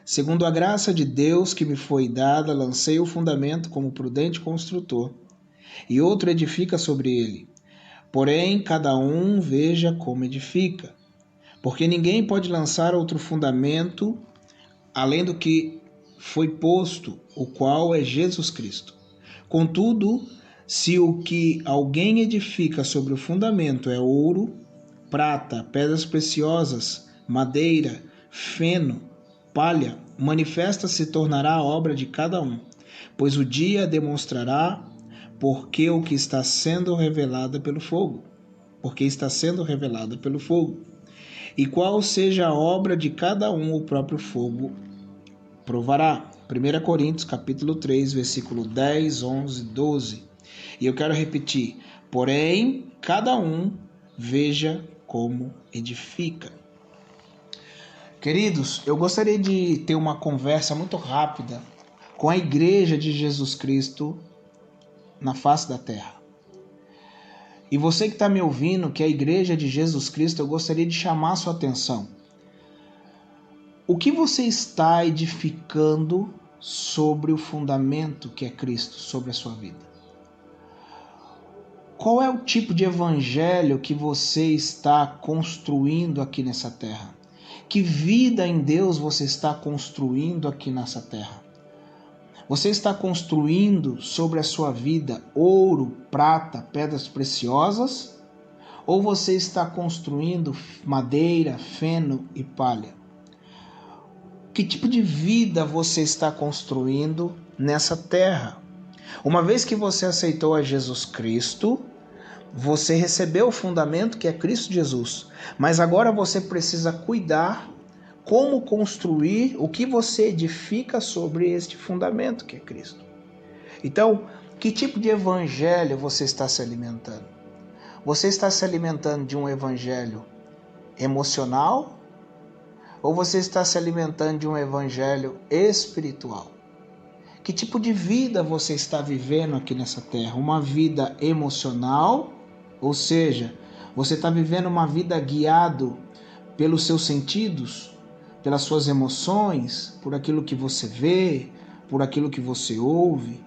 Segundo a graça de Deus que me foi dada, lancei o fundamento como prudente construtor, e outro edifica sobre ele. Porém, cada um veja como edifica. Porque ninguém pode lançar outro fundamento além do que foi posto, o qual é Jesus Cristo. Contudo, se o que alguém edifica sobre o fundamento é ouro, prata, pedras preciosas, madeira, feno, palha, manifesta se tornará a obra de cada um, pois o dia demonstrará porque o que está sendo revelado pelo fogo, E qual seja a obra de cada um, o próprio fogo provará. 1 Coríntios capítulo 3, versículo 10, 11, 12. E eu quero repetir: porém, cada um veja como edifica. Queridos, eu gostaria de ter uma conversa muito rápida com a Igreja de Jesus Cristo na face da terra. E você que está me ouvindo, que é a Igreja de Jesus Cristo, eu gostaria de chamar a sua atenção. O que você está edificando sobre o fundamento que é Cristo, sobre a sua vida? Qual é o tipo de evangelho que você está construindo aqui nessa terra? Que vida em Deus você está construindo aqui nessa terra? Você está construindo sobre a sua vida ouro, prata, pedras preciosas? Ou você está construindo madeira, feno e palha? Que tipo de vida você está construindo nessa terra? Uma vez que você aceitou a Jesus Cristo, você recebeu o fundamento que é Cristo Jesus. Mas agora você precisa cuidar como construir o que você edifica sobre este fundamento que é Cristo. Então, que tipo de evangelho você está se alimentando? Você está se alimentando de um evangelho emocional? Ou você está se alimentando de um evangelho espiritual? Que tipo de vida você está vivendo aqui nessa terra? Uma vida emocional? Ou seja, você está vivendo uma vida guiado pelos seus sentidos, pelas suas emoções, por aquilo que você vê, por aquilo que você ouve,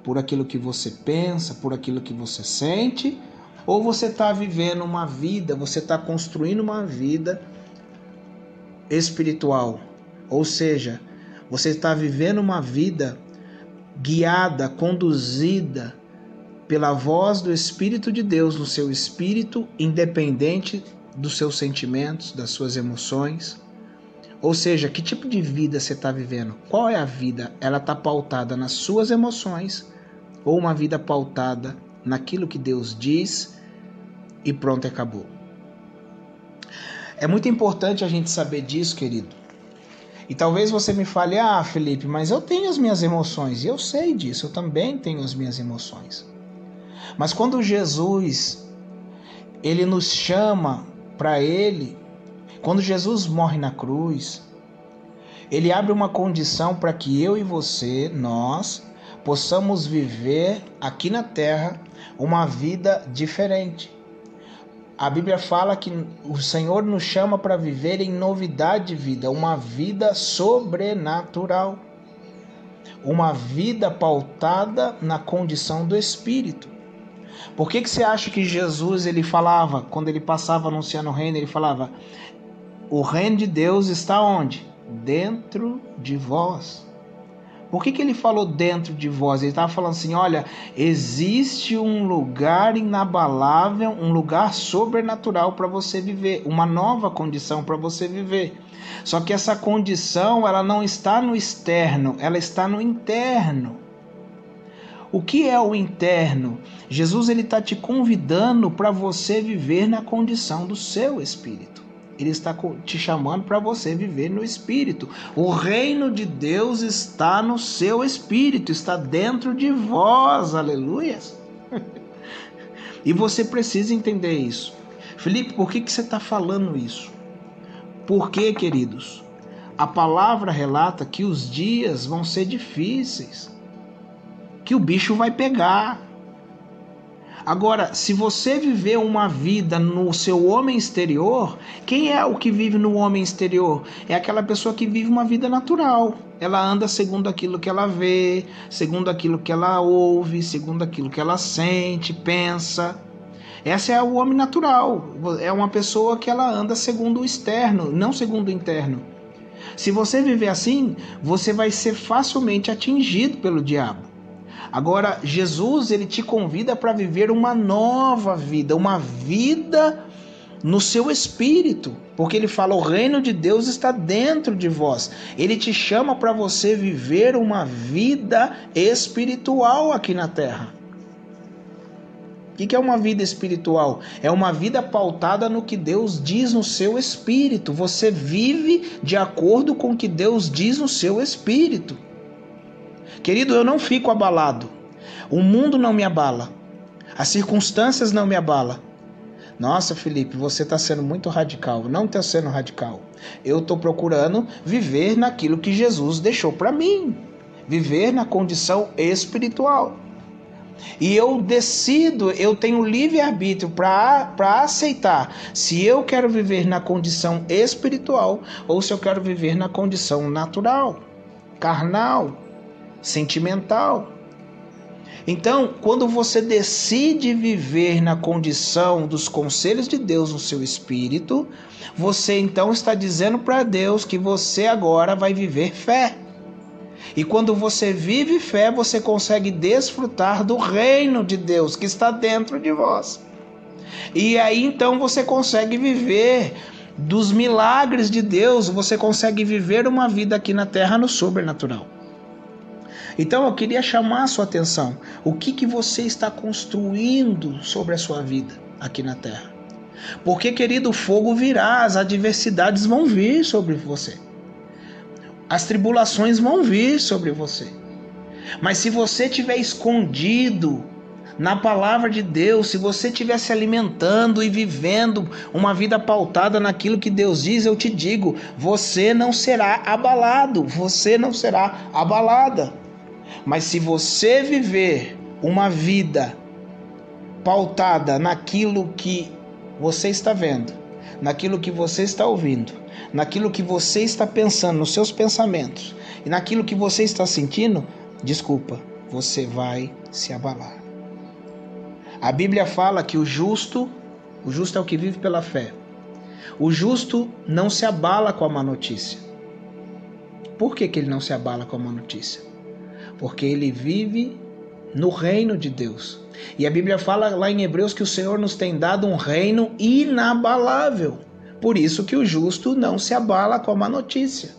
por aquilo que você pensa, por aquilo que você sente? Ou você está vivendo uma vida, você está construindo uma vida espiritual? Ou seja, você está vivendo uma vida guiada, conduzida pela voz do Espírito de Deus no seu espírito, independente dos seus sentimentos, das suas emoções. Ou seja, que tipo de vida você está vivendo? Qual é a vida? Ela está pautada nas suas emoções ou uma vida pautada naquilo que Deus diz e pronto, acabou? É muito importante a gente saber disso, querido. E talvez você me fale: ah, Felipe, mas eu tenho as minhas emoções. E eu sei disso, eu também tenho as minhas emoções. Mas quando Jesus, ele nos chama para ele, quando Jesus morre na cruz, ele abre uma condição para que eu e você, nós, possamos viver aqui na terra uma vida diferente. A Bíblia fala que o Senhor nos chama para viver em novidade de vida, uma vida sobrenatural, uma vida pautada na condição do Espírito. Por que você acha que Jesus, ele falava, quando ele passava anunciando o reino, ele falava: o reino de Deus está onde? Dentro de vós. Por que ele falou dentro de vós? Ele estava falando assim: olha, existe um lugar inabalável, um lugar sobrenatural para você viver, uma nova condição para você viver. Só que essa condição, ela não está no externo, ela está no interno. O que é o interno? Jesus está te convidando para você viver na condição do seu espírito. Ele está te chamando para você viver no espírito. O reino de Deus está no seu espírito, está dentro de vós, aleluias. E você precisa entender isso. Felipe, por que você está falando isso? Porque, queridos, a palavra relata que os dias vão ser difíceis, que o bicho vai pegar. Agora, se você viver uma vida no seu homem exterior, quem é o que vive no homem exterior? É aquela pessoa que vive uma vida natural. Ela anda segundo aquilo que ela vê, segundo aquilo que ela ouve, segundo aquilo que ela sente, pensa. Essa é o homem natural. É uma pessoa que ela anda segundo o externo, não segundo o interno. Se você viver assim, você vai ser facilmente atingido pelo diabo. Agora, Jesus, ele te convida para viver uma nova vida, uma vida no seu espírito, porque ele fala: o reino de Deus está dentro de vós. Ele te chama para você viver uma vida espiritual aqui na terra. O que é uma vida espiritual? É uma vida pautada no que Deus diz no seu espírito. Você vive de acordo com o que Deus diz no seu espírito. Querido, eu não fico abalado. O mundo não me abala. As circunstâncias não me abalam. Nossa, Felipe, você está sendo muito radical. Não estou sendo radical. Eu estou procurando viver naquilo que Jesus deixou para mim. Viver na condição espiritual. E eu decido, eu tenho livre-arbítrio para aceitar se eu quero viver na condição espiritual ou se eu quero viver na condição natural, carnal, sentimental. Então, quando você decide viver na condição dos conselhos de Deus no seu espírito, você então está dizendo para Deus que você agora vai viver fé. E quando você vive fé, você consegue desfrutar do reino de Deus que está dentro de vós. E aí então você consegue viver dos milagres de Deus, você consegue viver uma vida aqui na terra no sobrenatural. Então eu queria chamar a sua atenção. O que você está construindo sobre a sua vida aqui na terra? Porque, querido, o fogo virá, as adversidades vão vir sobre você. As tribulações vão vir sobre você. Mas se você estiver escondido na palavra de Deus, se você estiver se alimentando e vivendo uma vida pautada naquilo que Deus diz, eu te digo, você não será abalado, você não será abalada. Mas se você viver uma vida pautada naquilo que você está vendo, naquilo que você está ouvindo, naquilo que você está pensando, nos seus pensamentos, e naquilo que você está sentindo, desculpa, você vai se abalar. A Bíblia fala que o justo é o que vive pela fé. O justo não se abala com a má notícia. Por que ele não se abala com a má notícia? Porque ele vive no reino de Deus. E a Bíblia fala lá em Hebreus que o Senhor nos tem dado um reino inabalável. Por isso que o justo não se abala com a má notícia.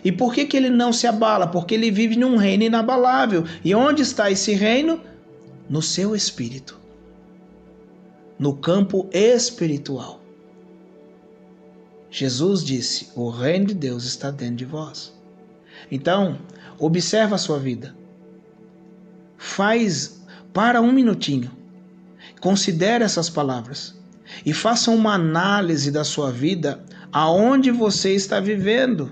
E por que ele não se abala? Porque ele vive num reino inabalável. E onde está esse reino? No seu espírito. No campo espiritual. Jesus disse: o reino de Deus está dentro de vós. Então, observa a sua vida. Para um minutinho. Considere essas palavras. E faça uma análise da sua vida, aonde você está vivendo.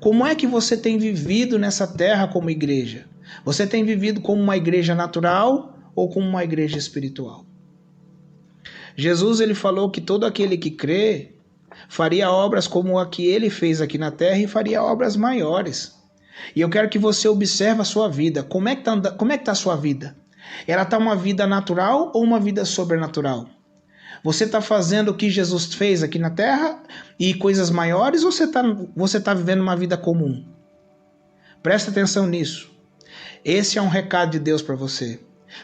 Como é que você tem vivido nessa terra como igreja? Você tem vivido como uma igreja natural ou como uma igreja espiritual? Jesus, ele falou que todo aquele que crê faria obras como a que ele fez aqui na terra e faria obras maiores. E eu quero que você observe a sua vida. Como é que está a sua vida? Ela está uma vida natural ou uma vida sobrenatural? Você está fazendo o que Jesus fez aqui na terra e coisas maiores, ou você tá vivendo uma vida comum? Presta atenção nisso. Esse é um recado de Deus para você.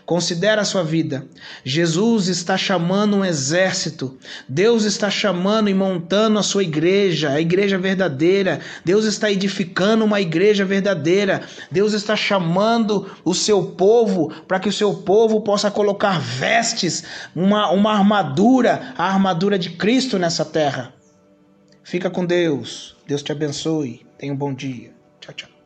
Considera a sua vida. Jesus está chamando um exército. Deus está chamando e montando a sua igreja, a igreja verdadeira. Deus está edificando uma igreja verdadeira. Deus está chamando o seu povo para que o seu povo possa colocar vestes, uma armadura, a armadura de Cristo nessa terra. Fica com Deus. Deus te abençoe. Tenha um bom dia. Tchau, tchau.